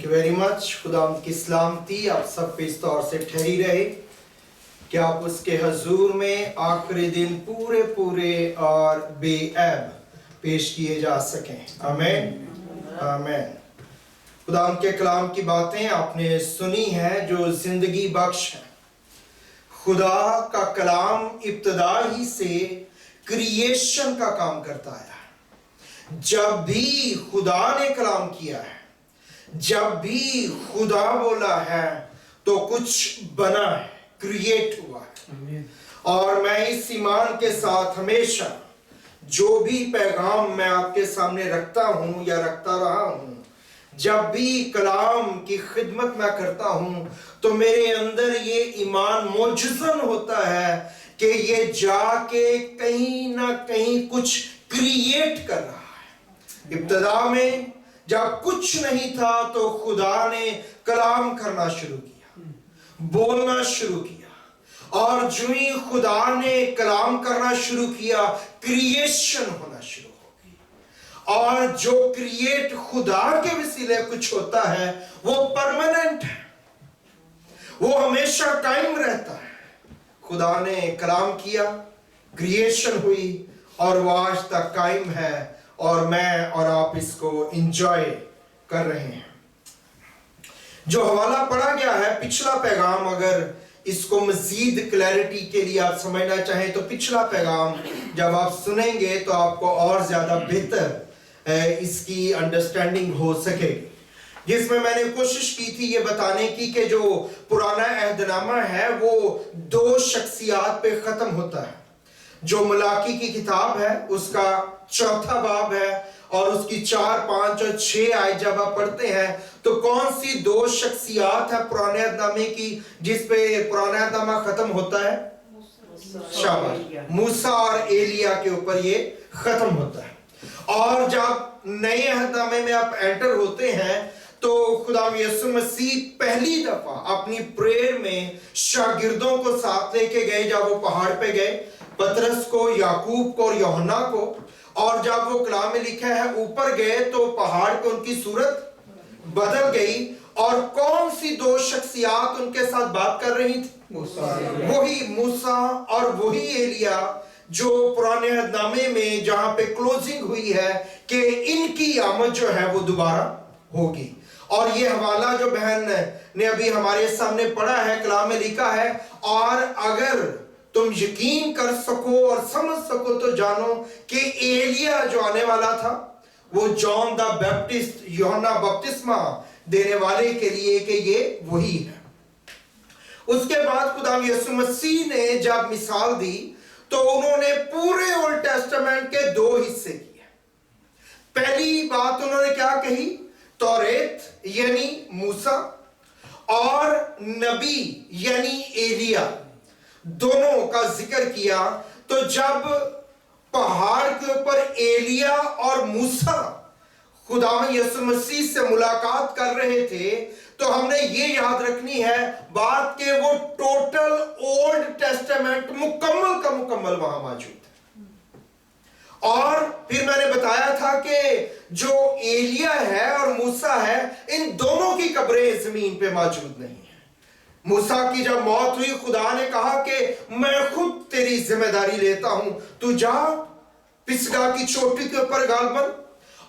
Thank you very much. खुदावंद की सलामती आप सब पे इस तौर से ठहरी रहे कि आप उसके हजूर में आखिरी दिन पूरे पूरे और बेऐब पेश किए जा सकें। आमीन आमीन। खुदावंद के कलाम की बातें आपने सुनी है जो जिंदगी बख्श है। खुदा का कलाम इब्तिदा ही से क्रिएशन का काम करता है। जब भी खुदा ने कलाम किया है, जब भी खुदा बोला है तो कुछ बना है, क्रिएट हुआ है। और मैं इस ईमान के साथ हमेशा जो भी पैगाम मैं आपके सामने रखता हूं या रखता रहा हूं, जब भी कलाम की खिदमत मैं करता हूं तो मेरे अंदर ये ईमान मोजज़न होता है कि ये जाके कहीं ना कहीं कुछ क्रिएट कर रहा है। इब्तिदा में जब कुछ नहीं था तो खुदा ने कलाम करना शुरू किया, बोलना शुरू किया, और जो ही खुदा ने कलाम करना शुरू किया क्रिएशन होना शुरू हो गई। और जो क्रिएट खुदा के वसीले कुछ होता है वो परमानेंट है, वो हमेशा कायम रहता है। खुदा ने कलाम किया, क्रिएशन हुई और वो आज तक कायम है और मैं और आप इसको एंजॉय कर रहे हैं। जो हवाला पढ़ा गया है पिछला पैगाम, अगर इसको मजीद क्लैरिटी के लिए आप समझना चाहें तो पिछला पैगाम जब आप सुनेंगे तो आपको और ज्यादा बेहतर इसकी अंडरस्टैंडिंग हो सकेगी, जिसमें मैंने कोशिश की थी ये बताने की कि जो पुराना अहदनामा है वो दो शख्सियात पे खत्म होता है। जो मलाकी की किताब है उसका चौथा बाब है और उसकी 4, 5 और 6 आयत जब आप पढ़ते हैं तो कौन सी दो शख्सियात है पुराने अहदनामे की जिस पे पुराना अहदनामा खत्म होता है? शाबाश, मूसा और एलिया के ऊपर ये खत्म होता है। और जब नए अहदनामे में आप एंटर होते हैं तो खुदा यीशु मसीह पहली दफा अपनी प्रेयर में शागिर्दों को साथ लेके गए। जब वो पहाड़ पे गए, पतरस को, याकूब को और यूहन्ना को, और जब वो कलाम में लिखा है ऊपर गए तो पहाड़ पे उनकी सूरत बदल गई। और कौन सी दो शख्सियात उनके साथ बात कर रही थी? वही मूसा और वही एलिया, जो पुराने अहदनामे में जहां पे क्लोजिंग हुई है कि इनकी आमद जो है वो दोबारा होगी। और ये हवाला जो बहन ने अभी हमारे सामने पढ़ा है, कलाम में लिखा है, और अगर तुम यकीन कर सको और समझ सको तो जानो कि एलिया जो आने वाला था वो जॉन द बैप्टिस्ट, यूहन्ना बपतिस्मा देने वाले के लिए कि ये वही है। उसके बाद खुदा यीशु मसीह ने जब मिसाल दी तो उन्होंने पूरे ओल्ड टेस्टामेंट के दो हिस्से किए। पहली बात उन्होंने क्या कही? तौरेत यानी मूसा और नबी यानी एलिया, दोनों का जिक्र किया। तो जब पहाड़ के ऊपर एलिया और मूसा खुदा यीशु मसीह से मुलाकात कर रहे थे तो हमने ये याद रखनी है बात के वो टोटल ओल्ड टेस्टामेंट मुकम्मल का मुकम्मल वहां मौजूद है। और फिर मैंने बताया था कि जो एलिया है और मूसा है इन दोनों की कब्रें जमीन पे मौजूद नहीं है। मूसा की जब मौत हुई खुदा ने कहा कि मैं खुद तेरी जिम्मेदारी लेता हूं, तू जा पिसगा की चोटी के ऊपर गालबन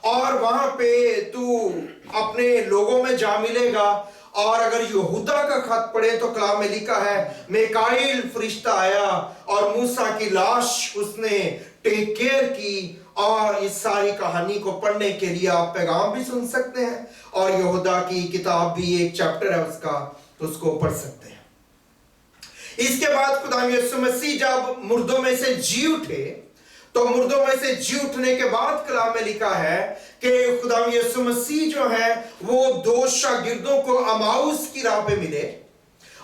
और वहां पे तू अपने लोगों में जा मिलेगा। और अगर यहूदा का खत पढ़े तो कलाम में लिखा है मिकाईल फरिश्ता आया और मूसा की लाश उसने टेक केयर की। और इस सारी कहानी को पढ़ने के लिए आप पैगाम भी सुन सकते हैं और यहूदा की किताब भी एक चैप्टर है उसका, तो उसको पढ़ सकते हैं। इसके बाद खुदा यीशु मसीह जब मुर्दों में से जी उठे तो मुर्दों में से जी उठने के बाद कलाम में लिखा है कि खुदा यीशु मसीह जो है वो दो शागिर्दों को अमाउस की राह पे मिले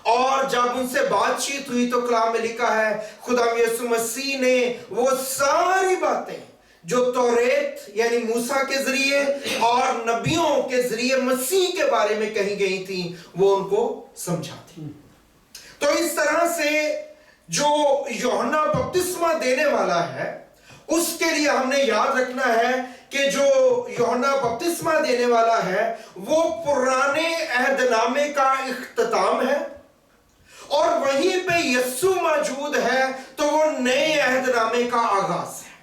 और जब उनसे बातचीत हुई तो कलाम में लिखा है खुदा यीशु मसीह ने वो सारी बातें जो तौरेत यानी मूसा के जरिए और नबियों के जरिए मसीह के बारे में कही गई थी वो उनको समझा थी। तो इस तरह से जो यूहन्ना बपतिस्मा देने वाला है उसके लिए हमने याद रखना है کہ جو यूहन्ना बपतिस्मा देने वाला है वो पुराने अहद नामे का इख्तिताम है, और वहीं पे यीशु मौजूद है तो वो नए अहद नामे का आगाज है।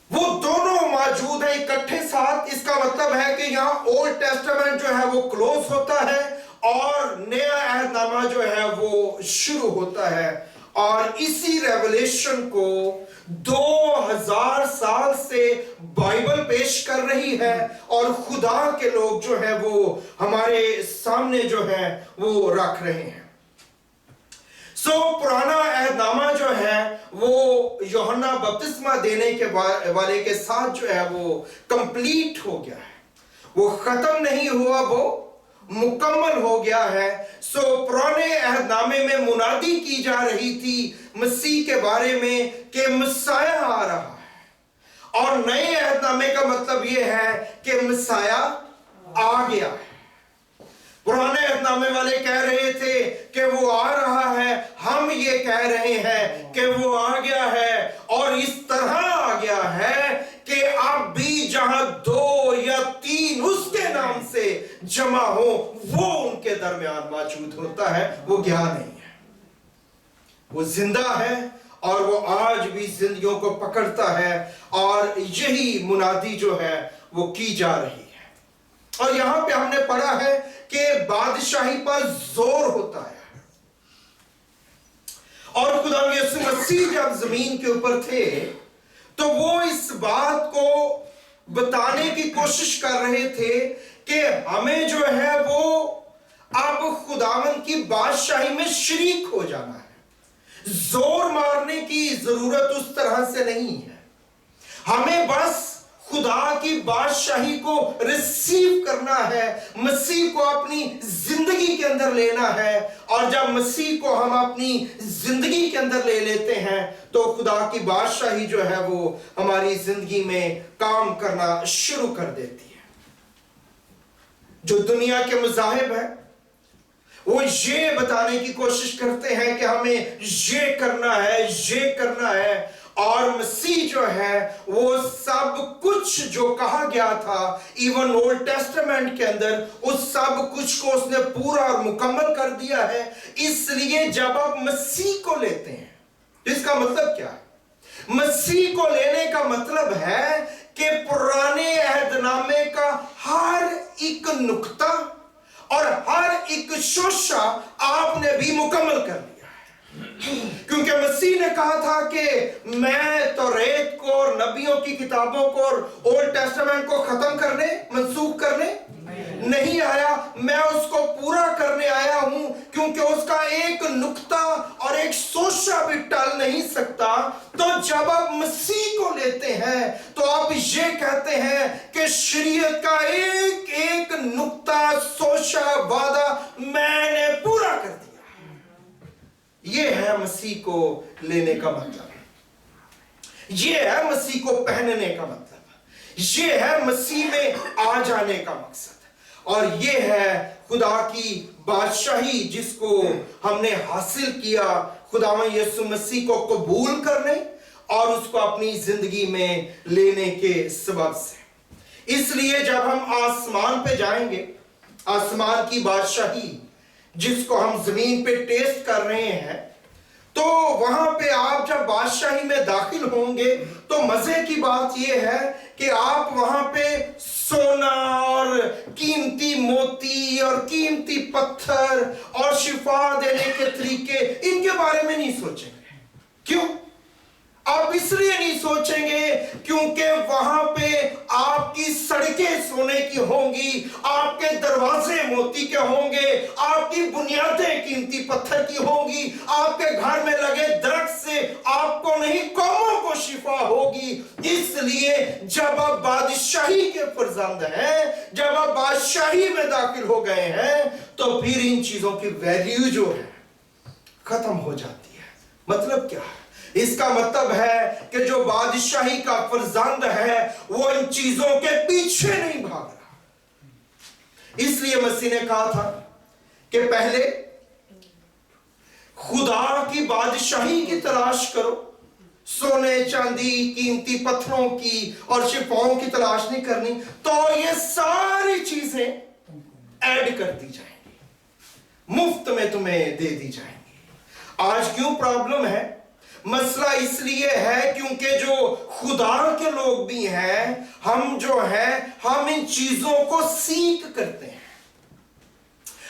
वो दोनों मौजूद है इकट्ठे साथ। इसका मतलब है कि यहाँ ओल्ड टेस्टामेंट जो है वो क्लोज होता है और नया अहदनामा जो है वो शुरू होता है। और इसी रेवलेशन को 2000 साल से बाइबल पेश कर रही है और खुदा के लोग जो है वो हमारे सामने जो है वो रख रहे हैं। पुराना अहदनामा जो है वो यूहन्ना बपतिस्मा देने के वाले के साथ जो है वो कंप्लीट हो गया है, वो खत्म नहीं हुआ, वो मुकम्मल हो गया है। पुराने अहदनामे में मुनादी की जा रही थी मसीह के बारे में कि मसाया आ रहा है, और नए अहदनामे का मतलब ये है कि मसाया आ गया है। पुराने अहदनामे वाले कह रहे थे कि वो आ रहा है, हम ये कह रहे हैं कि वो आ गया है, और इस तरह आ गया है कि अब भी जहां 2 या 3 उसके नाम से जमा हो वो उनके दरमियान मौजूद होता है। वो गया नहीं है, वो जिंदा है और वो आज भी जिंदगियों को पकड़ता है, और यही मुनादी जो है वो की जा रही है। और यहां पे हमने पढ़ा है कि बादशाही पर जोर होता है, और खुदा यीशु मसीह जब जमीन के ऊपर थे तो वो इस बात को बताने की कोशिश कर रहे थे कि हमें जो है वो अब खुदावन की बादशाही में शरीक हो जाना है। जोर मारने की जरूरत उस तरह से नहीं है, हमें बस खुदा की बादशाही को रिसीव करना है, मसीह को अपनी जिंदगी के अंदर लेना है। और जब मसीह को हम अपनी जिंदगी के अंदर ले लेते हैं तो खुदा की बादशाही जो है वो हमारी जिंदगी में काम करना शुरू कर देती है। जो दुनिया के मज़ाहिब है वो ये बताने की कोशिश करते हैं कि हमें ये करना है, ये करना है, और मसीह जो है वो सब कुछ जो कहा गया था इवन ओल्ड टेस्टामेंट के अंदर उस सब कुछ को उसने पूरा और मुकम्मल कर दिया है। इसलिए जब आप मसीह को लेते हैं, इसका मतलब क्या है? मसीह को लेने का मतलब है कि पुराने अहदनामे का हर एक नुक्ता और हर एक शोशा आपने भी मुकम्मल कर लिया, क्योंकि मसीह ने कहा था कि मैं तौरात को और नबियों की किताबों को और ओल्ड टेस्टामेंट को खत्म करने, मंसूख करने नहीं आया, मैं उसको पूरा करने आया हूं, क्योंकि उसका एक नुक्ता और एक सोशा भी टल नहीं सकता। तो जब आप मसीह को लेते हैं तो आप ये कहते हैं कि शरीयत का एक एक नुक्ता, सोशा, वादा मैंने पूरा कर दिया। ये है मसीह को लेने का मतलब, ये है मसीह को पहनने का मतलब, ये है मसीह में आ जाने का मकसद, और ये है खुदा की बादशाही जिसको हमने हासिल किया खुदावंद यीशु मसीह को कबूल करने और उसको अपनी जिंदगी में लेने के सबब से। इसलिए जब हम आसमान पे जाएंगे, आसमान की बादशाही जिसको हम जमीन पे टेस्ट कर रहे हैं, तो वहां पे आप जब बादशाही में दाखिल होंगे तो मजे की बात यह है कि आप वहां पे सोना और कीमती मोती और कीमती पत्थर और शिफा देने के तरीके, इनके बारे में नहीं सोचेंगे। क्यों? आप इसलिए नहीं सोचेंगे क्योंकि वहां पे आपकी सड़कें सोने की होंगी, आपके दरवाजे मोती के होंगे, आपकी बुनियादें कीमती पत्थर की होंगी, आपके घर में लगे दरख्त से आपको नहीं कौमों को शिफा होगी। इसलिए जब आप बादशाही के फर्जंद हैं, जब आप बादशाही में दाखिल हो गए हैं, तो फिर इन चीजों की वैल्यू जो है खत्म हो जाती है। मतलब क्या है? इसका मतलब है कि जो बादशाही का फर्जंद है वो इन चीजों के पीछे नहीं भाग रहा। इसलिए मसीह ने कहा था कि पहले खुदा की बादशाही की तलाश करो, सोने चांदी कीमती पत्थरों की और शिफाओं की तलाश नहीं करनी, तो ये सारी चीजें ऐड कर दी जाएंगी, मुफ्त में तुम्हें दे दी जाएंगी। आज क्यों प्रॉब्लम है? मसला इसलिए है क्योंकि जो खुदा के लोग भी हैं, हम जो हैं, हम इन चीजों को सीख करते हैं,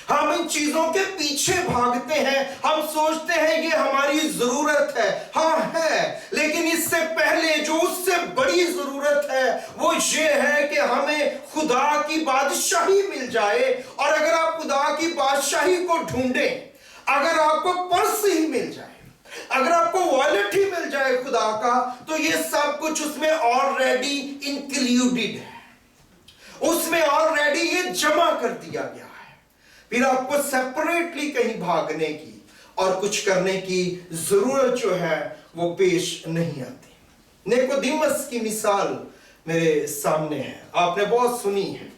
हम इन चीजों के पीछे भागते हैं, हम सोचते हैं ये हमारी जरूरत है। हाँ है, लेकिन इससे पहले जो उससे बड़ी जरूरत है वो ये है कि हमें खुदा की बादशाही मिल जाए। और अगर आप खुदा की बादशाही को ढूंढें, अगर आपको पर्स ही मिल जाए, अगर आपको वॉलेट ही मिल जाए खुदा का, तो ये सब कुछ उसमें ऑलरेडी इंक्लूडेड है, उसमें ऑलरेडी ये जमा कर दिया गया है। फिर आपको सेपरेटली कहीं भागने की और कुछ करने की जरूरत जो है वो पेश नहीं आती। निकोदेमुस की मिसाल मेरे सामने है, आपने बहुत सुनी है।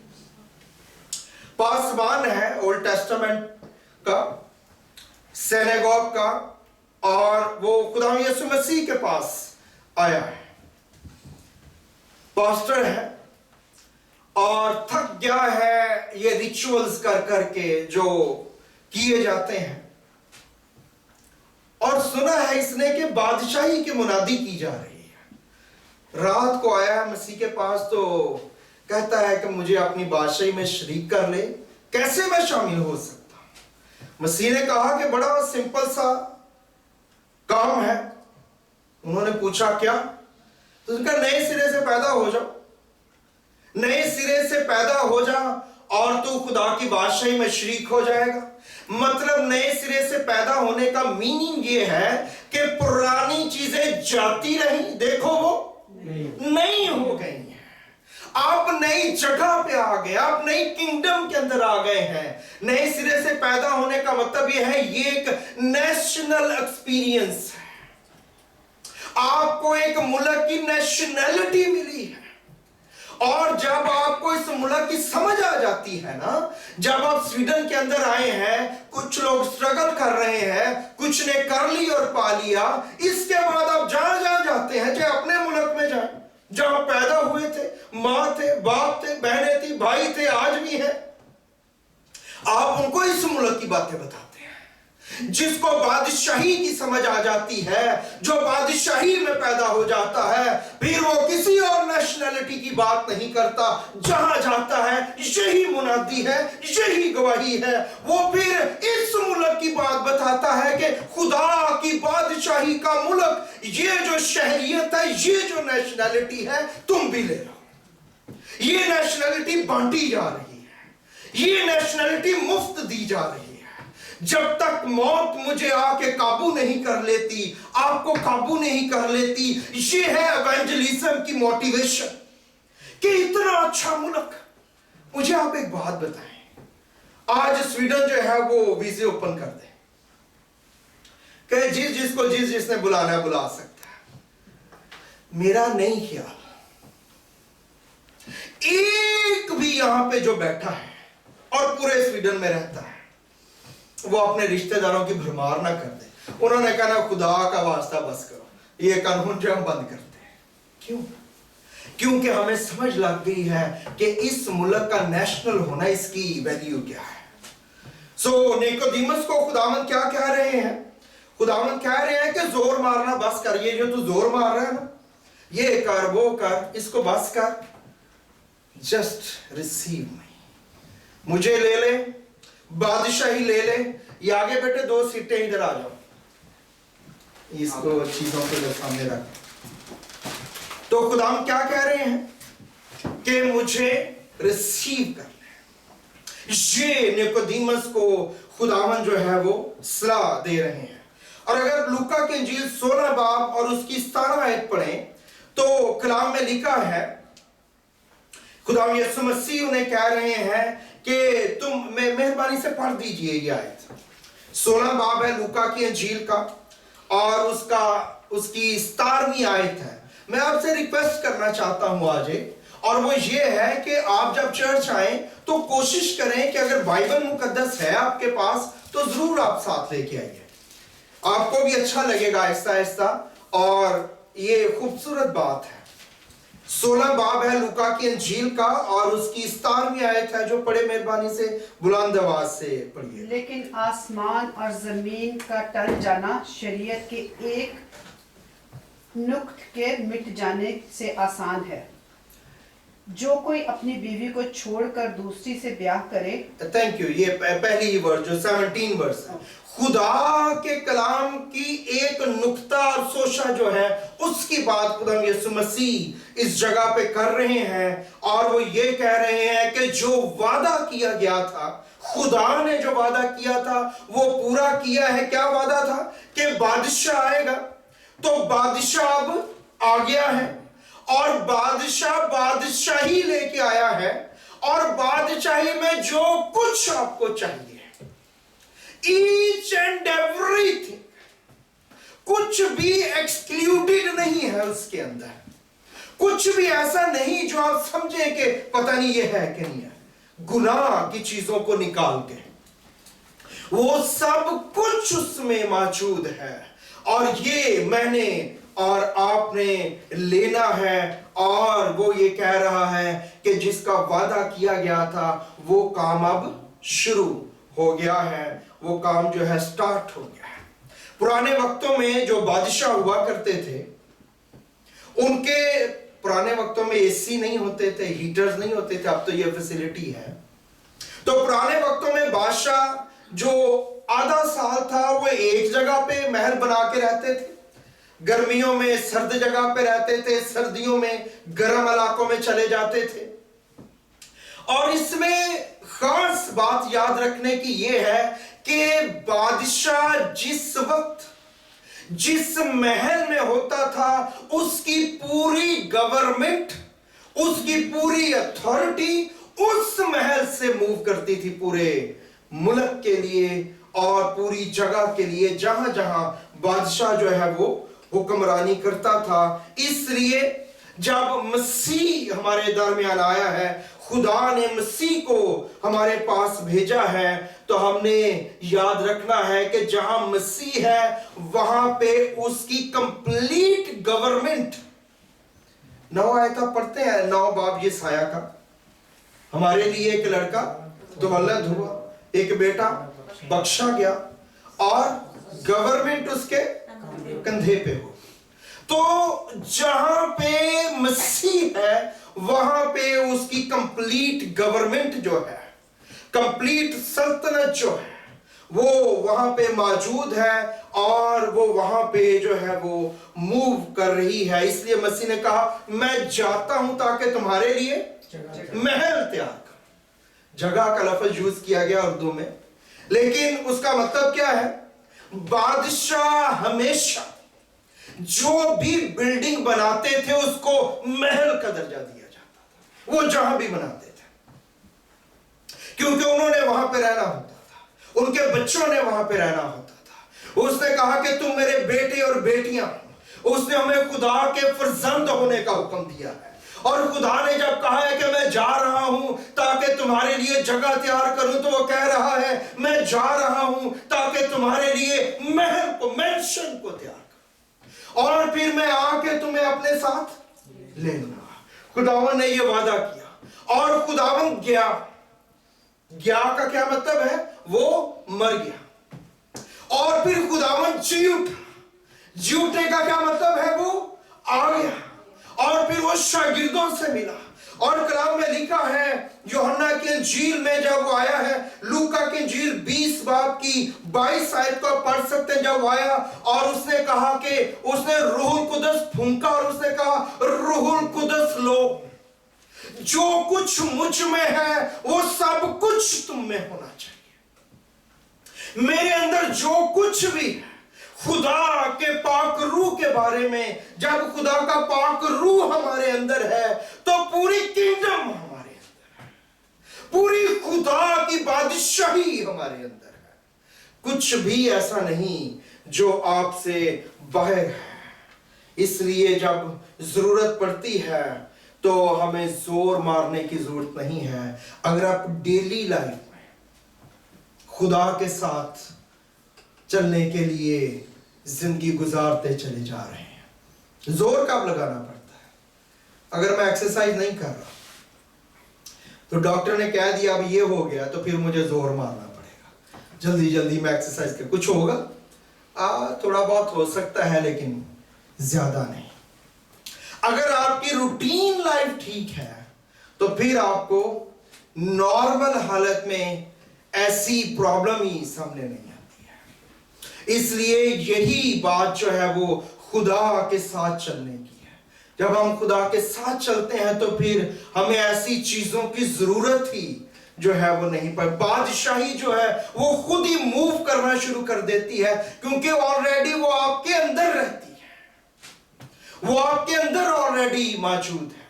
पासवान है ओल्ड टेस्टामेंट का, सिनेगॉग का, और वो खुदा यीशु मसीह के पास आया है। पास्टर है और थक गया है ये रिचुअल्स कर करके जो किए जाते हैं, और सुना है इसने कि बादशाही की मुनादी की जा रही है। रात को आया है मसीह के पास, तो कहता है कि मुझे अपनी बादशाही में शरीक कर ले, कैसे मैं शामिल हो सकता हूं? मसीह ने कहा कि बड़ा सिंपल सा काम है। उन्होंने पूछा क्या? तो उनका नए सिरे से पैदा हो जाओ, नए सिरे से पैदा हो जा और तू खुदा की बादशाही में शरीक हो जाएगा। मतलब नए सिरे से पैदा होने का मीनिंग ये है कि पुरानी चीजें जाती रही, देखो वो नई हो गई हैं, आप नई जगह पे आ गए, आप नई किंगडम के अंदर आ गए हैं। नए सिरे से पैदा होने का मतलब यह है, ये एक नेशनल एक्सपीरियंस है। आपको एक मुल्क की नेशनैलिटी मिली है, और जब आपको इस मुल्क की समझ आ जाती है ना, जब आप स्वीडन के अंदर आए हैं, कुछ लोग स्ट्रगल कर रहे हैं, कुछ ने कर ली और पा लिया, इसके बाद आप जहां जाते हैं, चाहे अपने मुल्क में जाए जहां पैदा हुए थे, मां थे, बाप थे, बहनें थी, भाई थे, आज भी है, आप उनको इस मुल्क की बातें बताते हैं। जिसको बादशाही की समझ आ जाती है, जो बादशाही में पैदा हो जाता है, फिर वो किसी और नेशनैलिटी की बात नहीं करता। जहां जाता है यही मुनादी है, यही गवाही है। वो फिर इस मुल्क की बात बताता है कि खुदा की बादशाही का मुल्क, ये जो शहरियत है, ये जो नेशनैलिटी है, तुम भी ले लो। ये नेशनैलिटी बांटी जा रही है, ये नेशनैलिटी मुफ्त दी जा रही है। जब तक मौत मुझे आके काबू नहीं कर लेती, आपको काबू नहीं कर लेती, ये है एवेंजलिज्म की मोटिवेशन कि इतना अच्छा मुल्क। मुझे आप एक बात बताएं, आज स्वीडन जो है वो वीजे ओपन कर दे, कि जिसको जिसने बुलाना है बुला सकता है। मेरा नहीं ख्याल एक भी यहां पे जो बैठा है और पूरे स्वीडन में रहता है, वो अपने रिश्तेदारों की भरमार ना कर दे। उन्होंने कहा खुदा का वास्ता बस करो, ये कानून जो हम बंद करते हैं। क्यों? क्योंकि हमें समझ लग गई है कि इस मुल्क का नेशनल होना, इसकी वैल्यू क्या है। सो निकोदेमुस को खुदावंद क्या कह रहे हैं? खुदावंद कह रहे हैं कि जोर मारना बस कर, ये जो तू जोर मार रहा है ना, ये कर वो कर, इसको बस कर, जस्ट रिसीव मी, मुझे ले ले, बादशाही ले ले। ये आगे बेटे 2 सीटें इधर आ जाओ, इसको चीजों को सामने रख। तो खुदाम क्या कह रहे हैं कि मुझे रिसीव कर ले। ये निकोदेमुस को खुदावन जो है वो सलाह दे रहे हैं। और अगर लूका की इंजील 16 बाब और उसकी 17 आयत पढ़ें, तो कलाम में लिखा है, खुदाम यीशु मसीह उन्हें कह रहे हैं कि तुम मेहरबानी से पढ़ दीजिए ये आयत। 16 बाब है लूका की इंजील का, और उसकी 17वीं आयत है। मैं आपसे रिक्वेस्ट करना चाहता हूं आज, और वो ये है कि आप जब चर्च आए तो कोशिश करें कि अगर बाइबल मुकद्दस है आपके पास तो जरूर आप साथ लेके आइए, आपको भी अच्छा लगेगा आहिस्ता आहिस्ता। और ये खूबसूरत बात है। 16 बाब है लूका की अंजील का और उसकी 17वीं आयत है जो पढ़े मेहरबानी से बुलंद आवाज से पढ़िए। लेकिन आसमान और जमीन का टल जाना शरीयत के एक नुक्त के मिट जाने से आसान है। जो कोई अपनी बीवी को छोड़कर दूसरी से ब्याह करे। Thank you. ये पहली वर्स जो 17 वर्स है, खुदा के कलाम की एक नुक्ता और सोशा जो है उसकी बात खुदा यीशु मसीह इस जगह पे कर रहे हैं और वो ये कह रहे हैं कि जो वादा किया गया था, खुदा ने जो वादा किया था वो पूरा किया है। क्या वादा था? कि बादशाह आएगा। तो बादशाह अब आ गया है और बादशाह बादशाही लेके आया है और बादशाही में जो कुछ आपको चाहिए, ईच एंड एवरीथिंग, कुछ भी एक्सक्लूडेड नहीं है उसके अंदर। कुछ भी ऐसा नहीं जो आप समझें कि पता नहीं ये है कि नहीं है। गुनाह की चीजों को निकाल के वो सब कुछ उसमें मौजूद है और ये मैंने और आपने लेना है। और वो ये कह रहा है कि जिसका वादा किया गया था वो काम अब शुरू हो गया है, वो काम जो है स्टार्ट हो गया है। पुराने वक्तों में जो बादशाह हुआ करते थे, उनके पुराने वक्तों में एसी नहीं होते थे, हीटर्स नहीं होते थे, अब तो ये फैसिलिटी है। तो पुराने वक्तों में बादशाह जो आधा साल था वो एक जगह पे महल बना के रहते थे, गर्मियों में सर्द जगह पे रहते थे, सर्दियों में गर्म इलाकों में चले जाते थे। और इसमें खास बात याद रखने की यह है कि बादशाह जिस वक्त जिस महल में होता था उसकी पूरी गवर्नमेंट, उसकी पूरी अथॉरिटी उस महल से मूव करती थी पूरे मुल्क के लिए और पूरी जगह के लिए जहां जहां बादशाह जो है वो हुक्मरानी करता था। इसलिए जब मसीह हमारे दरमियान आया है, खुदा ने मसीह को हमारे पास भेजा है, तो हमने याद रखना है कि जहां मसीह है वहां पे उसकी कंप्लीट गवर्नमेंट। 9 आयत पढ़ते हैं, 9 बाब ये साया का। हमारे लिए एक लड़का तवल्लद हुआ, एक बेटा बख्शा गया और गवर्नमेंट उसके कंधे पे हो। तो जहां पे मसीह है वहां पे उसकी कंप्लीट गवर्नमेंट जो है, कंप्लीट सल्तनत जो है वो वहां पे मौजूद है और वो वहां पे जो है वो मूव कर रही है। इसलिए मसीह ने कहा मैं जाता हूं ताकि तुम्हारे लिए महल तैयार करूं। जगह का लफ्ज यूज किया गया उर्दू में, लेकिन उसका मतलब क्या है? बादशाह हमेशा जो भी बिल्डिंग बनाते थे उसको महल का दर्जा दिया जाता था, वो जहां भी बनाते थे, क्योंकि उन्होंने वहां पे रहना होता था, उनके बच्चों ने वहां पे रहना होता था। उसने कहा कि तुम मेरे बेटे और बेटियां हो। उसने हमें खुदा के फर्जंद होने का हुक्म दिया है और खुदा ने जब कहा है कि मैं जा रहा हूं ताकि तुम्हारे लिए जगह तैयार करूं, तो वो कह रहा है मैं जा रहा हूं ताकि तुम्हारे लिए महल को, मैंशन को तैयार करूं और फिर मैं आके तुम्हें अपने साथ ले लूंगा। खुदावन ने ये वादा किया और खुदावन गया। गया का क्या मतलब है? वो मर गया और फिर खुदावन जी उठा। जी उठने का क्या मतलब है? वो आ गया और फिर वो शागिर्दों से मिला। और कलाम में लिखा है यूहन्ना की इंजील में जब वो आया है, लूका की इंजील 20 बाब की 22 आयत को पढ़ सकते हैं। जब आया और उसने कहा कि उसने रूहुल कुदस फूंका और उसने कहा रूहुल कुदस लो, जो कुछ मुझ में है वो सब कुछ तुम में होना चाहिए। मेरे अंदर जो कुछ भी है, खुदा के पाक रूह के बारे में, जब खुदा का पाक रूह हमारे अंदर है तो पूरी किंगडम हमारे अंदर है, पूरी खुदा की बादशाही हमारे अंदर है। कुछ भी ऐसा नहीं जो आपसे बाहर है। इसलिए जब जरूरत पड़ती है तो हमें जोर मारने की जरूरत नहीं है। अगर आप डेली लाइफ में खुदा के साथ चलने के लिए जिंदगी गुजारते चले जा रहे हैं, जोर कब लगाना पड़ता है? अगर मैं एक्सरसाइज नहीं कर रहा तो डॉक्टर ने कह दिया अब ये हो गया तो फिर मुझे जोर मारना पड़ेगा, जल्दी जल्दी मैं एक्सरसाइज कर, कुछ होगा? थोड़ा बहुत हो सकता है लेकिन ज्यादा नहीं। अगर आपकी रूटीन लाइफ ठीक है तो फिर आपको नॉर्मल हालत में ऐसी प्रॉब्लम ही सामने नहीं आती है। इसलिए यही बात जो है वो खुदा के साथ चलने की है। जब हम खुदा के साथ चलते हैं तो फिर हमें ऐसी चीजों की जरूरत ही जो है वो नहीं पड़ती। बादशाही जो है वो खुद ही मूव करना शुरू कर देती है, क्योंकि ऑलरेडी वो आपके अंदर रहती है, वो आपके अंदर ऑलरेडी मौजूद है।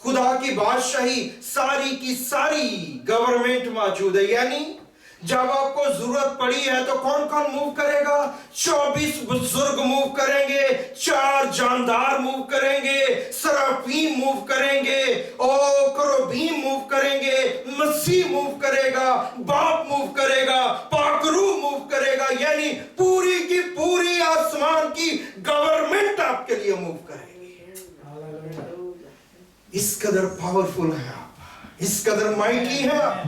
खुदा की बादशाही सारी की सारी गवर्नमेंट मौजूद है। यानी जब आपको जरूरत पड़ी है तो कौन कौन मूव करेगा? 24 बुजुर्ग मूव करेंगे, 4 जानदार मूव करेंगे, सराफीम मूव करेंगे, और करोबीम मूव करेंगे, मसीह मूव करेगा, बाप मूव करेगा, पाकरू मूव करेगा। यानी पूरी की पूरी आसमान की गवर्नमेंट आपके लिए मूव करेगी। इस कदर पावरफुल है आप, इस कदर माइटी है आप,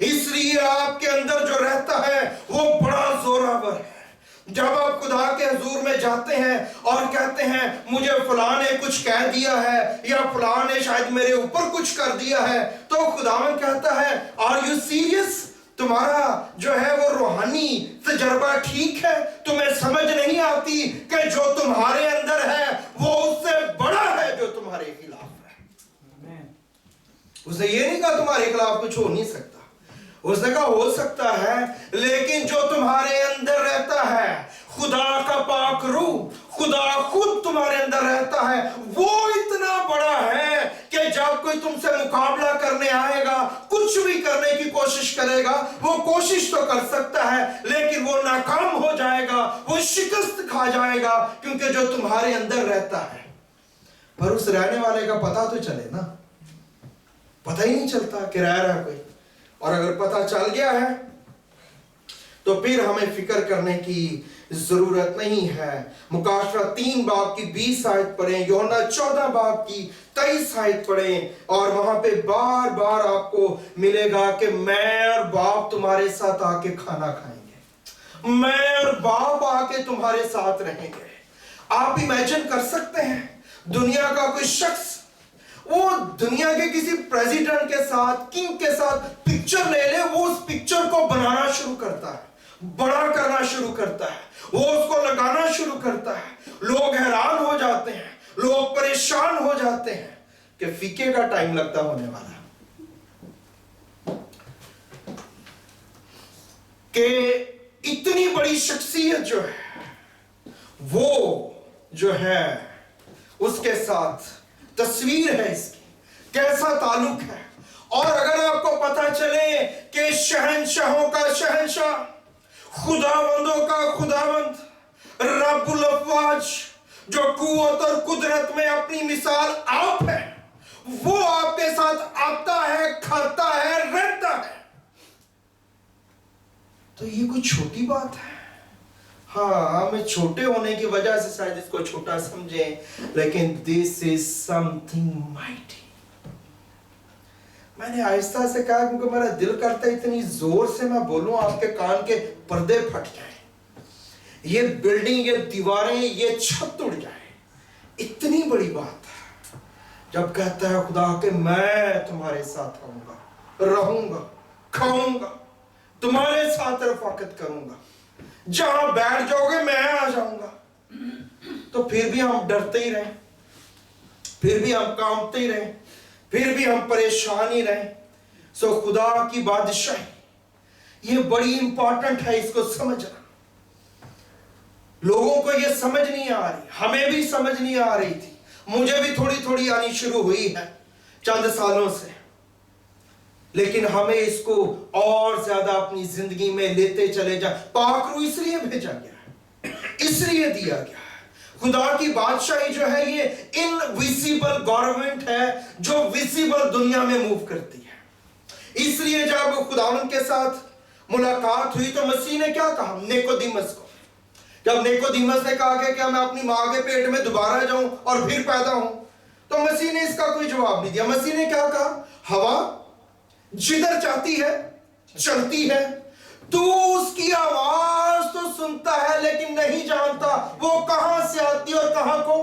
इसलिए आपके अंदर जो रहता है वो बड़ा जोरावर है। जब आप खुदा के हुजूर में जाते हैं और कहते हैं मुझे फलां ने कुछ कह दिया है या फलां ने शायद मेरे ऊपर कुछ कर दिया है, तो खुदावन कहता है आर यू सीरियस? तुम्हारा जो है वो रूहानी तजर्बा ठीक है? तुम्हें समझ नहीं आती कि जो तुम्हारे अंदर है वो उससे बड़ा है जो तुम्हारे खिलाफ है। उसने ये नहीं कहा तुम्हारे खिलाफ कुछ हो नहीं सकता, उसने कहा हो सकता है, लेकिन जो तुम्हारे अंदर रहता है, खुदा का पाक रूह, खुदा खुद तुम्हारे अंदर रहता है, वो इतना बड़ा है कि जब कोई तुमसे मुकाबला करने आएगा, कुछ भी करने की कोशिश करेगा, वो कोशिश तो कर सकता है लेकिन वो नाकाम हो जाएगा, वो शिकस्त खा जाएगा, क्योंकि जो तुम्हारे अंदर रहता है। पर उस रहने वाले का पता तो चले ना, पता ही नहीं चलता कि रह रहा कोई। और अगर पता चल गया है तो फिर हमें फिक्र करने की जरूरत नहीं है। मुकाशरा 3 बाब की 20 आयत पढ़ें, यूहन्ना 14 बाब की 23 आयत पढ़ें, और वहां पे बार बार आपको मिलेगा कि मैं और बाप तुम्हारे साथ आके खाना खाएंगे, मैं और बाप आके तुम्हारे साथ रहेंगे। आप इमेजिन कर सकते हैं दुनिया का कोई शख्स वो दुनिया के किसी प्रेसिडेंट के साथ, किंग के साथ पिक्चर ले ले, वो उस पिक्चर को बनाना शुरू करता है, बड़ा करना शुरू करता है, वो उसको लगाना शुरू करता है। लोग हैरान हो जाते हैं, लोग परेशान हो जाते हैं कि फीके का टाइम लगता होने वाला, कि इतनी बड़ी शख्सियत जो है वो जो है उसके साथ तस्वीर है इसकी, कैसा ताल्लुक है। और अगर आपको पता चले कि शहंशाहों का शहंशाह, खुदावंदों का खुदावंद, रब्बुल अफवाज, जो कुव्वत और कुदरत में अपनी मिसाल आप है, वो आपके साथ आता है, खाता है, रहता है, तो ये कोई छोटी बात है? हाँ, हमें छोटे होने की वजह से शायद इसको छोटा समझें, लेकिन दिस इज समथिंग माइटी। मैंने आहिस्ता से कहा क्योंकि मेरा दिल करता है इतनी जोर से मैं बोलूं आपके कान के पर्दे फट जाए, ये बिल्डिंग, ये दीवारें, ये छत उड़ जाए। इतनी बड़ी बात है जब कहता है खुदा कि मैं तुम्हारे साथ आऊंगा, रहूंगा, खाऊंगा, तुम्हारे साथ रफाकत करूंगा, जहां बैठ जाओगे मैं आ जाऊंगा। तो फिर भी हम डरते ही रहे, फिर भी हम कांपते ही रहे, फिर भी हम परेशान ही रहे। सो खुदा की बादशाही ये बड़ी इंपॉर्टेंट है, इसको समझना। लोगों को ये समझ नहीं आ रही, हमें भी समझ नहीं आ रही थी, मुझे भी थोड़ी थोड़ी आनी शुरू हुई है चंद सालों से, लेकिन हमें इसको और ज्यादा अपनी जिंदगी में लेते चले जा। पाक रूह इसलिए भेजा गया है, इसलिए दिया गया है। खुदा की बादशाही जो है ये इनविजिबल गवर्नमेंट है जो विजिबल दुनिया में मूव करती है। इसलिए जब खुदावंद के साथ मुलाकात हुई तो मसीह ने क्या कहा निकोदेमस को جب نیکودیمس نے کہا کہ کیا میں اپنی ماں کے پیٹ میں دوبارہ جاؤں اور پھر پیدا ہوں، تو مسیح نے اس کا کوئی جواب نہیں دیا۔ مسیح نے کیا کہا؟ ہوا جدھر چاہتی ہے چلتی ہے، تو اس کی آواز تو سنتا ہے لیکن نہیں جانتا وہ کہاں سے آتی اور کہاں کو۔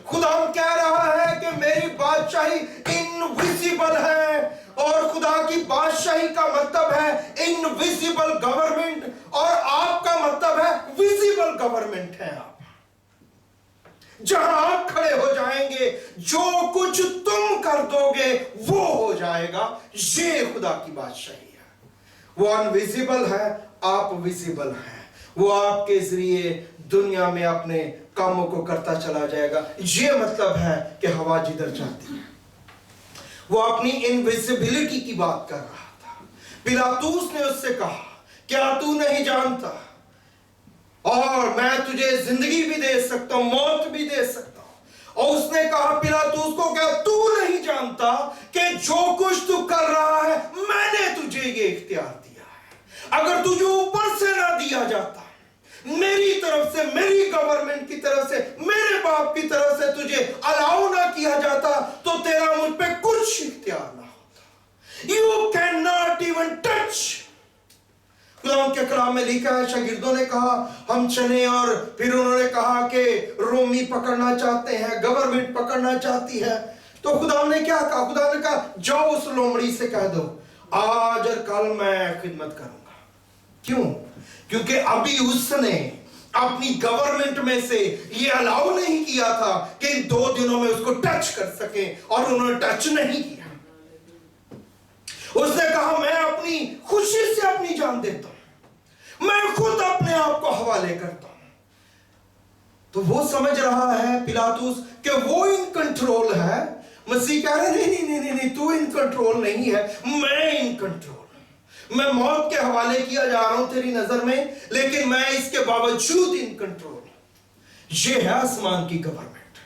خدا کہہ رہا ہے کہ میری بادشاہی انویزیبل ہے، اور خدا کی بادشاہی کا مطلب ہے انویزیبل گورنمنٹ، اور آپ کا مطلب ہے ویزیبل گورنمنٹ ہے۔ آپ جہاں آپ کھڑے ہو جائیں گے، جو کچھ تم کر دو گے وہ ہو جائے گا۔ یہ خدا کی بادشاہی ہے۔ وہ انویزیبل ہے، آپ ویزیبل ہیں۔ وہ آپ کے ذریعے دنیا میں اپنے کاموں کو کرتا چلا جائے گا۔ یہ مطلب ہے کہ ہوا جدھر چاہتی ہے۔ وہ اپنی انویزیبلٹی کی بات کر رہا تھا۔ پلاطوس نے اس سے کہا، کیا تو نہیں جانتا؟ اور میں تجھے زندگی بھی دے سکتا ہوں، موت بھی دے سکتا ہوں۔ اور اس نے کہا پلاطوس کو، کیا تو نہیں جانتا کہ جو کچھ تو کر رہا ہے میں نے تجھے یہ اختیار دیا ہے؟ اگر تجھے اوپر سے نہ دیا جاتا، میری طرف سے، میری گورنمنٹ کی طرف سے، میرے باپ کی طرف سے تجھے الاؤ نہ کیا جاتا، تو تیرا مجھ پہ کچھ اختیار نہ ہوتا۔ You cannot even touch۔ خدا کے کلام میں لکھا ہے، شاگردوں نے کہا ہم چلیں، اور پھر انہوں نے کہا کہ رومی پکڑنا چاہتے ہیں، گورنمنٹ پکڑنا چاہتی ہے۔ تو خدا نے کیا کہا؟ خدا نے کہا جاؤ اس لومڑی سے کہہ دو آج اور کل میں خدمت کروں گا۔ کیوں؟ کیونکہ ابھی اس نے اپنی گورنمنٹ میں سے یہ الاؤ نہیں کیا تھا کہ ان 2 دنوں میں اس کو ٹچ کر سکیں، اور انہوں نے ٹچ نہیں کیا۔ اس نے کہا میں اپنی خوشی سے اپنی جان دیتا ہوں، میں خود اپنے آپ کو حوالے کرتا ہوں۔ تو وہ سمجھ رہا ہے پلاطوس کہ وہ ان کنٹرول ہے۔ مسیح کہہ رہے نہیں، تو ان کنٹرول نہیں ہے، میں ان کنٹرول ہوں۔ میں موت کے حوالے کیا جا رہا ہوں تیری نظر میں، لیکن میں اس کے باوجود ان کنٹرول ہوں۔ یہ ہے آسمان کی گورنمنٹ،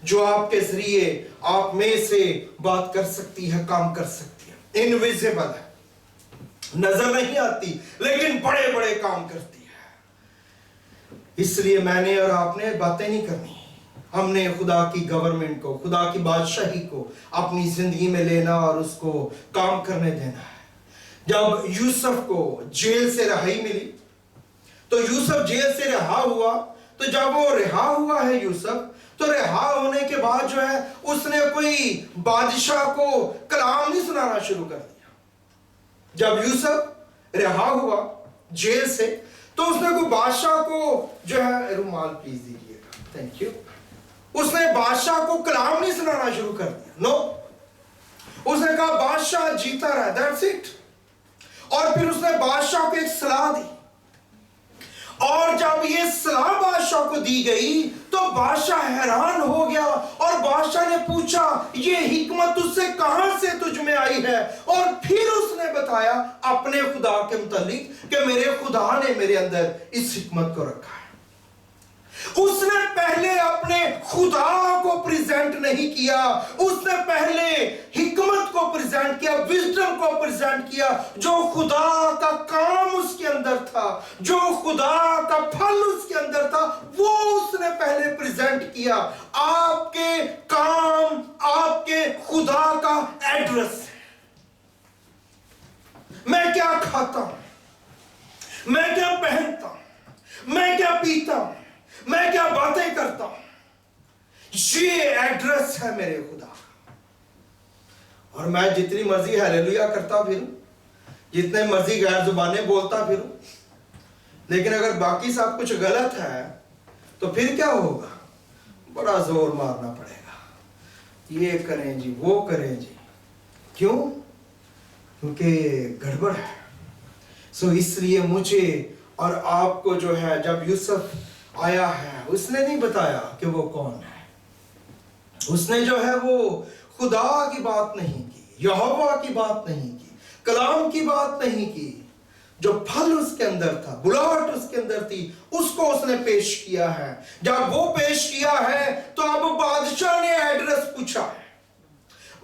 جو آپ کے ذریعے آپ میں سے بات کر سکتی ہے، کام کر سکتی ہے۔ انویزیبل ہے، نظر نہیں آتی لیکن بڑے بڑے کام کرتی ہے۔ اس لیے میں نے اور آپ نے باتیں نہیں کرنی، ہم نے خدا کی گورنمنٹ کو، خدا کی بادشاہی کو اپنی زندگی میں لینا اور اس کو کام کرنے دینا ہے۔ جب یوسف کو جیل سے رہائی ملی، تو یوسف جیل سے رہا ہوا، تو جب وہ رہا ہوا ہے یوسف، تو رہا ہونے کے بعد جو ہے اس نے کوئی بادشاہ کو کلام نہیں سنانا شروع کر دیا۔ جب یوسف رہا ہوا جیل سے، تو اس نے کوئی بادشاہ کو جو ہے، رومال پلیز دیجیے گا، تھینک یو، اس نے بادشاہ کو کلام نہیں سنانا شروع کر دیا۔ نو، اس نے کہا بادشاہ جیتا رہا، دیٹس اٹ۔ اور پھر اس نے بادشاہ کو ایک صلاح دی، اور جب یہ صلاح بادشاہ کو دی گئی تو بادشاہ حیران ہو گیا، اور بادشاہ نے پوچھا یہ حکمت تجھ سے کہاں سے تجھ میں آئی ہے؟ اور پھر اس نے بتایا اپنے خدا کے متعلق کہ میرے خدا نے میرے اندر اس حکمت کو رکھا ہے۔ اس نے پہلے اپنے خدا کو پریزنٹ نہیں کیا، اس نے پہلے حکمت کو پریزنٹ کیا، وزڈم کو پریزنٹ کیا، جو خدا کا کام اس کے اندر تھا، جو خدا کا پھل اس کے اندر تھا، وہ اس نے پہلے پریزنٹ کیا۔ آپ کے کام آپ کے خدا کا ایڈریس ہے۔ میں کیا کھاتا ہوں، میں کیا پہنتا ہوں، میں کیا پیتا ہوں، میں کیا باتیں کرتا ہوں، یہ ایڈریس ہے میرے خدا کا۔ اور میں جتنی مرضی ہیلیلویا کرتا پھروں، جتنے مرضی غیر زبانیں بولتا پھروں، لیکن اگر باقی سب کچھ غلط ہے تو پھر کیا ہوگا؟ بڑا زور مارنا پڑے گا، یہ کریں جی، وہ کریں جی۔ کیوں؟ کیونکہ گڑبڑ ہے۔ سو اس لیے مجھے اور آپ کو جو ہے، جب یوسف آیا ہے، اس نے نہیں بتایا کہ وہ کون ہے، اس نے جو ہے وہ خدا کی بات نہیں کی، یہوہ کی بات نہیں کی، کلام کی بات نہیں کی۔ جو پھل اس کے اندر تھا، بلاٹ اس کے اندر تھی، اس کو اس نے پیش کیا ہے۔ جب وہ پیش کیا ہے تو اب بادشاہ نے ایڈریس پوچھا ہے،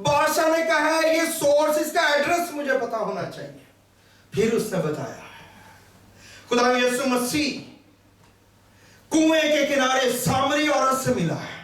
بادشاہ نے کہا ہے یہ سورس، اس کا ایڈریس مجھے پتا ہونا چاہیے۔ پھر اس نے بتایا ہے خدا یسوع مسیح कुएं के किनारे सामरी औरत से मिला है।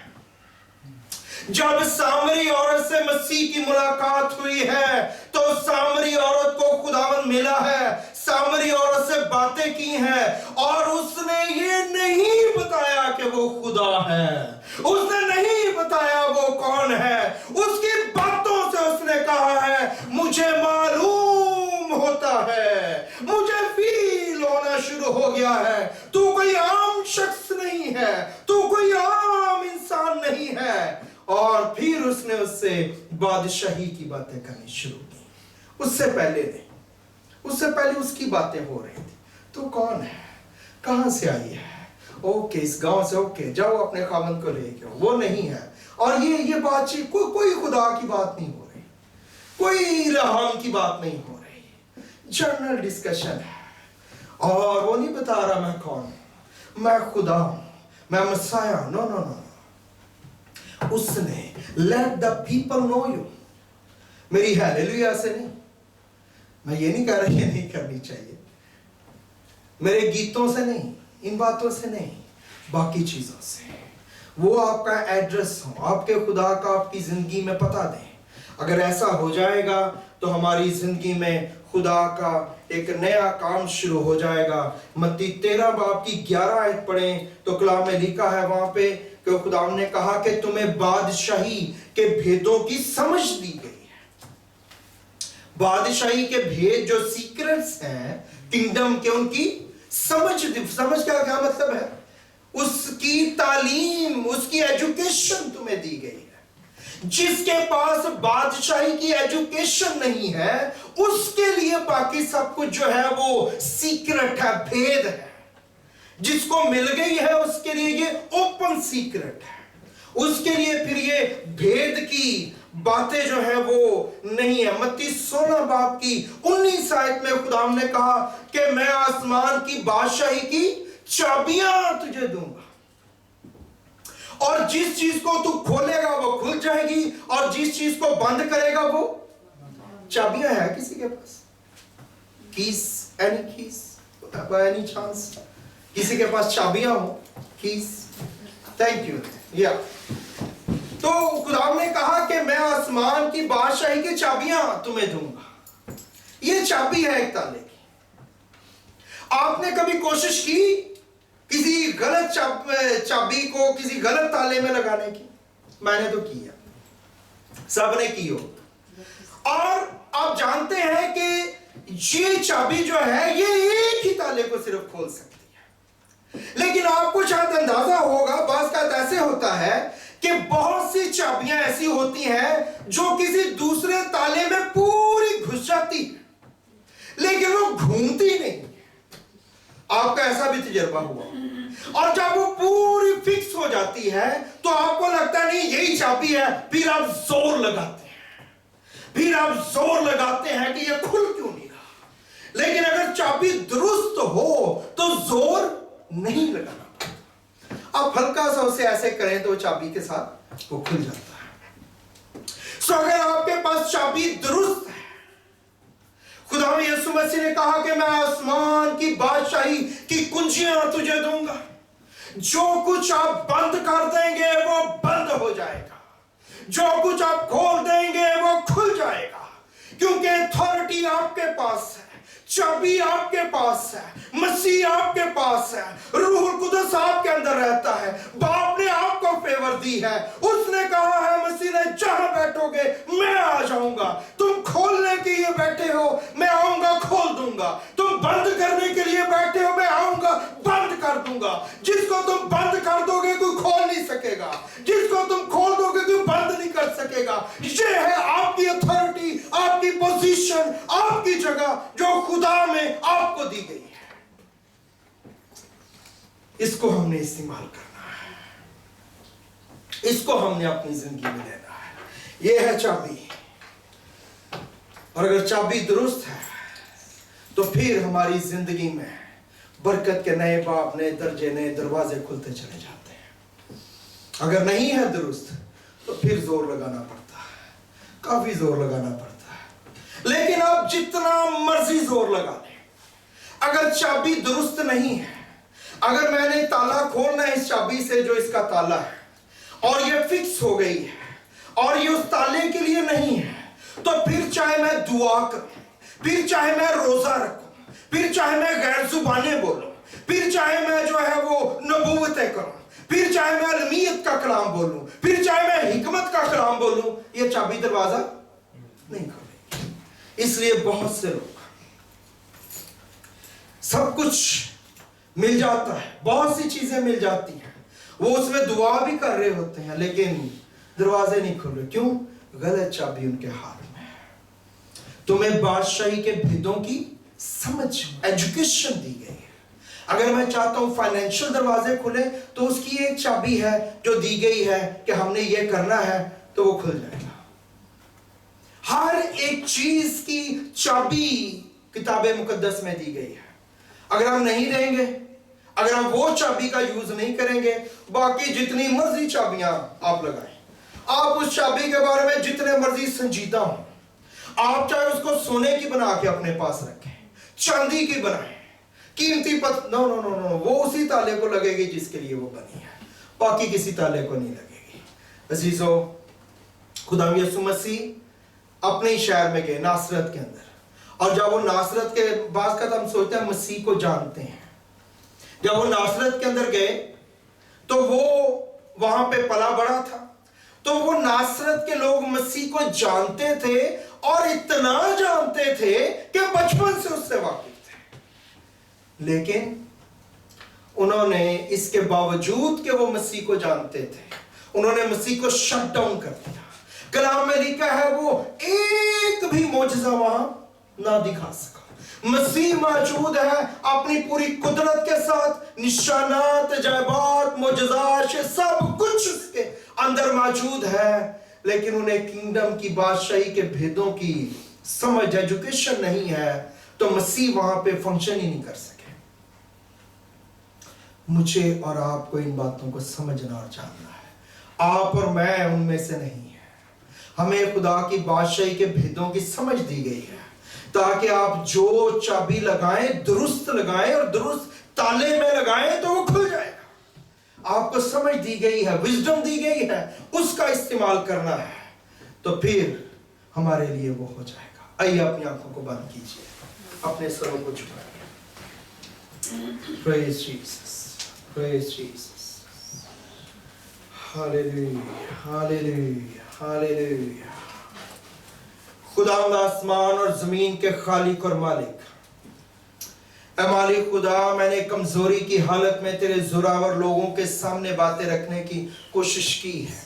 जब सामरी औरत से मसीह की मुलाकात हुई है तो सामरी औरत को खुदावन मिला है, सामरी औरत से बातें की हैं और उसने ये नहीं बताया कि वो खुदा है, उसने नहीं बताया वो कौन है। उसकी बातों से उसने कहा है मुझे मालूम होता है, मुझे फील होना शुरू हो गया है, तू कोई आम शख्स नहीं है, तू कोई आम इंसान नहीं है। और फिर उसने उससे बादशाही की बातें करनी शुरू की। उससे पहले उसकी बातें हो रही थी। तू कौन है, कहां से आई है, ओके इस गांव से, ओके जाओ अपने खामन को लेके आओ, वो नहीं है। और ये बातचीत कोई खुदा की बात नहीं हो रही, कोई इल्हाम की बात नहीं हो रही, जनरल डिस्कशन है। और वो नहीं बता रहा मैं कौन हूं, मैं खुदा हूं, मैं मसाया। नो नो नो, उसने let the people know you, मेरी हालेलुया से नहीं, मैं ये नहीं कह रहा ये नहीं करनी चाहिए, मेरे गीतों से नहीं, इन बातों से नहीं, बाकी चीजों से वो आपका एड्रेस हो, आपके खुदा का आपकी जिंदगी में पता दें। अगर ऐसा हो जाएगा तो हमारी जिंदगी में खुदा का एक नया काम शुरू हो जाएगा। मत्ती 13 बाब की 11 आयत पढ़ें तो कलाम में लिखा है वहां पे कि खुदा ने कहा कि तुम्हें बादशाही के भेदों की समझ दी गई है। बादशाही के भेद जो सीक्रेट्स हैं किंगडम के, उनकी समझ क्या मतलब है, उसकी तालीम, उसकी एजुकेशन तुम्हें दी गई है। जिसके पास बादशाही की एजुकेशन नहीं है उसके लिए बाकी सब कुछ जो है वो सीक्रेट है, भेद है। जिसको मिल गई है उसके लिए ये ओपन सीक्रेट है, उसके लिए फिर ये भेद की बातें जो है वो नहीं है। मत्ती 16 बाब की 19 आयत में खुदा ने कहा कि मैं आसमान की बादशाही की चाबियां तुझे दूंगा, और जिस चीज को तू खोलेगा वो खुल जाएगी, और जिस चीज को बंद करेगा वो चाबियां है किसी के पास, keys, any keys, by any chance किसी के पास चाबियां हो, कीज, थैंक यू, या तो खुदा ने कहा कि मैं आसमान की बादशाही की चाबियां तुम्हें दूंगा। ये चाबी है एक ताले की। आपने कभी कोशिश की किसी गलत चाबी को किसी गलत ताले में लगाने की? मैंने तो किया, सबने की हो। और आप जानते हैं कि ये चाबी जो है ये एक ही ताले को सिर्फ खोल सकती है, लेकिन आपको शायद अंदाजा होगा बाज़ का ऐसे होता है कि बहुत सी चाबियां ऐसी होती हैं जो किसी दूसरे ताले में पूरी घुस जाती है लेकिन वो घूमती नहीं। आपका ऐसा भी तजुर्बा हुआ? और जब वो पूरी फिक्स हो जाती है तो आपको लगता नहीं यही चाबी है, फिर आप जोर लगाते हैं कि ये खुल क्यों नहीं रहा। लेकिन अगर चाबी दुरुस्त हो तो जोर नहीं लगाना, आप हल्का सा उसे ऐसे करें तो चाबी के साथ वो खुल जाता है। सो अगर आपके पास चाबी दुरुस्त है, खुदा यीशु मसीह ने कहा कि मैं आसमान की बादशाही की कुंजियां तुझे दूंगा, जो कुछ आप बंद कर देंगे वो बंद हो जाएगा, जो कुछ आप खोल देंगे वो खुल जाएगा, क्योंकि अथॉरिटी आपके पास है, चाबी आपके पास है, मसीह आपके पास है, रूहुल कुदस आपके अंदर रहता है, बाप ने आपको फेवर दी है। उसने कहा है मसीह ने जहां बैठोगे मैं आ जाऊंगा, तुम खोलने के लिए बैठे हो मैं आऊंगा खोल दूंगा, तुम बंद करने के लिए बैठे हो मैं आऊंगा बंद कर दूंगा। जिसको तुम बंद कर दोगे कोई खोल नहीं सकेगा, जिसको तुम खोल दोगे कोई बंद नहीं कर सकेगा। ये है आपकी अथॉरिटी, आपकी पोजीशन, आपकी जगह जो खुदा में आपको दी गई है। इसको हमने इस्तेमाल करना है, इसको हमने अपनी जिंदगी में लेना है। यह है चाबी, और अगर चाबी दुरुस्त है तो फिर हमारी जिंदगी में बरकत के नए बाब, नए दर्जे, नए दरवाजे खुलते चले जाते हैं। अगर नहीं है दुरुस्त तो फिर जोर लगाना पड़ता है, काफी जोर लगाना पड़ता है। लेकिन आप जितना मर्जी जोर लगा लें, अगर चाबी दुरुस्त नहीं है, अगर मैंने ताला खोलना है इस चाबी से जो इसका ताला है, और ये फिक्स हो गई है, और ये उस ताले के लिए नहीं है, तो फिर चाहे मैं दुआ करूं, फिर चाहे मैं रोजा रखूं, फिर चाहे मैं गैर जुबानें बोलूं, फिर चाहे मैं जो है वो नबूवतें करूं, फिर चाहे मैं अलमियत का कलाम बोलूं, फिर चाहे मैं हिकमत का कलाम बोलूं, ये चाबी दरवाजा नहीं खोलेगी। इसलिए बहुत से लोग सब कुछ मिल जाता है, बहुत सी चीजें मिल जाती हैं, वो उसमें दुआ भी कर रहे होते हैं, लेकिन दरवाजे नहीं खुल रहे। क्यों? गलत चाबी उनके हाथ में है। तुम्हें बादशाही के भेदों की समझ, एजुकेशन दी गई है। अगर मैं चाहता हूं फाइनेंशियल दरवाजे खुले, तो उसकी एक चाबी है जो दी गई है कि हमने ये करना है, तो वो खुल जाएगा। हर एक चीज की चाबी किताब मुकद्दस में दी गई है। अगर हम नहीं देंगे, अगर हम वो चाबी का यूज नहीं करेंगे, बाकी जितनी मर्जी चाबियां आप लगाएं, आप उस चाबी के बारे में जितने मर्जी संजीदा हो, आप चाहे उसको सोने की बना के अपने पास रखें, चांदी की बनाएं, कीमती नो नो नो नो, वो उसी ताले को लगेगी जिसके लिए वो बनी है, बाकी किसी ताले को नहीं लगेगी। अजीजों, खुदा यीशु मसीह अपने शहर में गए, नासरत के अंदर, और जब वो नासरत के बाद का हम सोचते हैं मसीह को जानते हैं, जब वो नासरत के अंदर गए तो वो वहां पे पला बड़ा था, तो वो नासरत के लोग मसीह को जानते थे, और इतना जानते थे कि बचपन से उससे वाकिफ थे। लेकिन उन्होंने इसके बावजूद कि वो मसीह को जानते थे, उन्होंने मसीह को शट डाउन कर दिया। कलाम में लिखा है वो एक भी मौजज़ा वहां ना दिखा सका। मसीह मौजूद है अपनी पूरी कुदरत के साथ, निशानात, अजायबात, मौजज़ात, सब कुछ उसके अंदर मौजूद है, लेकिन उन्हें किंगडम की बादशाही के भेदों की समझ, एजुकेशन नहीं है, तो मसीह वहां पे फंक्शन ही नहीं कर सके। मुझे और आपको इन बातों को समझना और जानना है। आप और मैं उनमें से नहीं है। हमें खुदा की बादशाही के भेदों की समझ दी गई है, ताकि आप जो चाबी लगाएं, दुरुस्त लगाएं, और दुरुस्त ताले में लगाएं तो वो खुल जाएगा। आपको समझ दी गई है, विजडम दी गई है, उसका इस्तेमाल करना है, तो फिर हमारे लिए वो हो जाएगा। आइए अपनी आंखों को बंद कीजिए, अपने सरों को झुकाइए। Praise Jesus, praise Jesus, Hallelujah, Hallelujah, Hallelujah। खुदावंद आसमान और जमीन के खालिक और मालिक, ऐ मालिक खुदा, मैंने कमजोरी की हालत में तेरे जोरावर लोगों के सामने बातें रखने की कोशिश की है।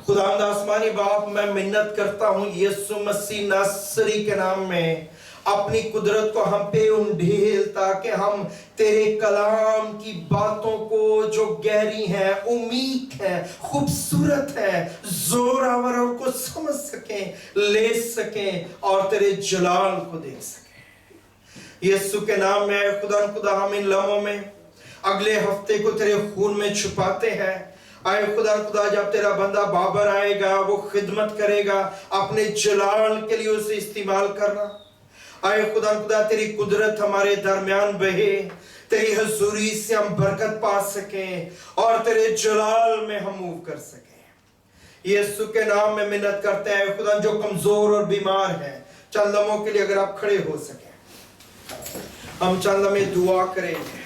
खुदावंद आसमानी बाप, मैं मिन्नत करता हूं यीशु मसीह नासरी के नाम में, अपनी कुदरत को हम पे उंडेल, ताकि हम तेरे कलाम की बातों को जो गहरी है, उम्मीद है, खूबसूरत है, जोरावर, उनको समझ सकें, ले सकें, और तेरे जलाल को देख सकें। यीशु के नाम में खुदा हम इन लम्हों में अगले हफ्ते को तेरे खून में छुपाते हैं। आए खुदा, जब तेरा बंदा बाबर आएगा, वो खिदमत करेगा, अपने जलाल के लिए उसे इस्तेमाल करना। आए खुदा तेरी कुदरत हमारे दरमियान बहे, तेरी हजूरी से हम बरकत पा सकें, और तेरे जलाल में हम मूव कर सकें। यीशु के नाम में मिन्नत करते हैं खुदा, जो कमजोर और बीमार हैं, चंद लम्हों के लिए अगर आप खड़े हो सकें, हम चंद लम्हे दुआ करेंगे।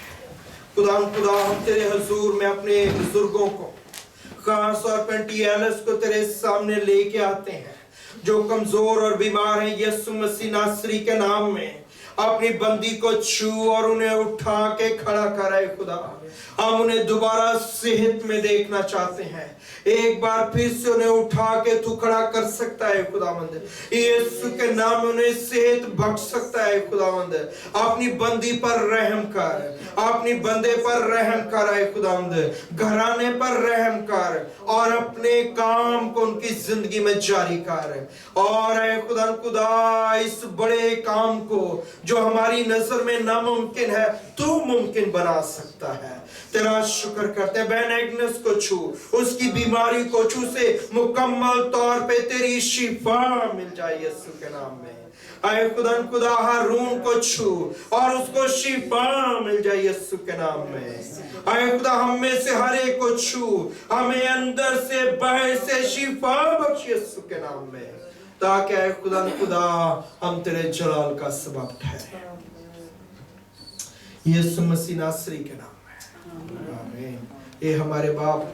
खुदा हम तेरे हजूर में अपने बुजुर्गों को, खास तौर पर टीएलएस को तेरे सामने लेके आते हैं, जो कमजोर और बीमार हैं। यीशु मसीह नासरी के नाम में अपनी बंदी को छू और उन्हें उठा के खड़ा कराए। खुदा, हम उन्हें दोबारा सेहत में देखना चाहते हैं, एक बार फिर से उन्हें उठा के तू खड़ा कर सकता है खुदावंद। यीशु के नाम में उन्हें सेहत बख्श सकता है खुदावंद। अपनी बंदी पर रहम कर, अपनी बंदे पर रहम कर है खुदावंद, घराने पर रहम कर, और अपने काम को उनकी जिंदगी में जारी कर। और है खुदा इस बड़े काम को जो हमारी नजर में नामुमकिन है, तू मुमकिन बना सकता है। तेरा शुक्र करते हैं। बहन एग्नेस को छू, उसकी बीमारी को छू से मुकम्मल तौर पे तेरी शिफा मिल जाए यीशु के नाम में। आए खुदा हारून को छू और उसको शिफा मिल जाए यीशु के नाम में। आए खुदा हम में से हर एक को छू, हमें अंदर से बाहर से शिफा बख्श यीशु के नाम में, ताकि आए खुदा हम तेरे जलाल का सबब ठहरे यीशु मसीह नासरी के नाम में। आमीन। ये हमारे बाप